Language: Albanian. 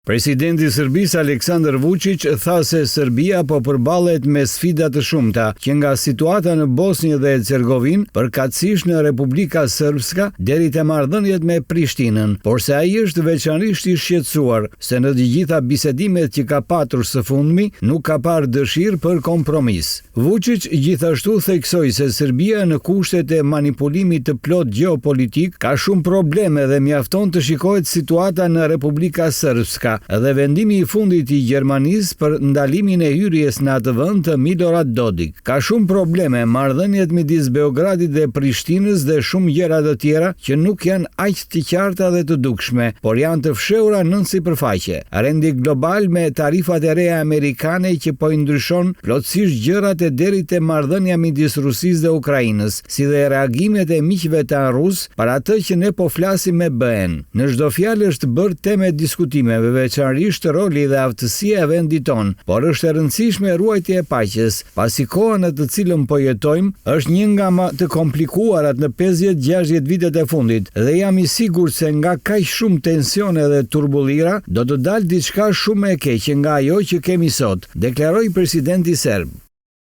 Presidenti i Serbisë Aleksandar Vučić tha se Serbia po përballet me sfida të shumta, që nga situata në Bosnjë dhe Hercegovinë, përkatësisht në Republika Srpska, deri te marrëdhëniet me Prishtinën, por se ai është veçanërisht i shqetësuar se në të gjitha bisedimet që ka patur së fundmi nuk ka parë dëshirë për kompromis. Vučić gjithashtu theksoi se Serbia në kushtet e manipulimit të plot gjeopolitik ka shumë probleme dhe mjafton të shikohet situata në Republika Srpska dhe vendimi i fundit i Gjermanisë për ndalimin e hyrjes në atë vend të Milorad Dodik. Ka shumë probleme marrëdhëniet midis Beogradit dhe Prishtinës dhe shumë gjëra të tjera që nuk janë aq të qarta dhe të dukshme, por janë të fshehura nën sipërfaqe. Rendi global me tarifat e reja amerikane që po i ndryshon plotësisht gjërat e deri te marrëdhënia midis Rusisë dhe Ukrainës, si dhe reagimet e miqve tan rus për atë që ne po flasim me BE-n. Në çdo fjalë është bërë temë diskutimeve, veçanërisht roli dhe aftësia e vendit ton, por është e rëndësishme ruajtja e paqes, pasi koha në të cilën po jetojmë është një nga më të komplikuarat në 50-60 vitet e fundit dhe jam i sigurt se nga kaq shumë tensione dhe turbullira do të dalë diçka shumë e keqe nga ajo që kemi sot, deklaroi presidenti serb.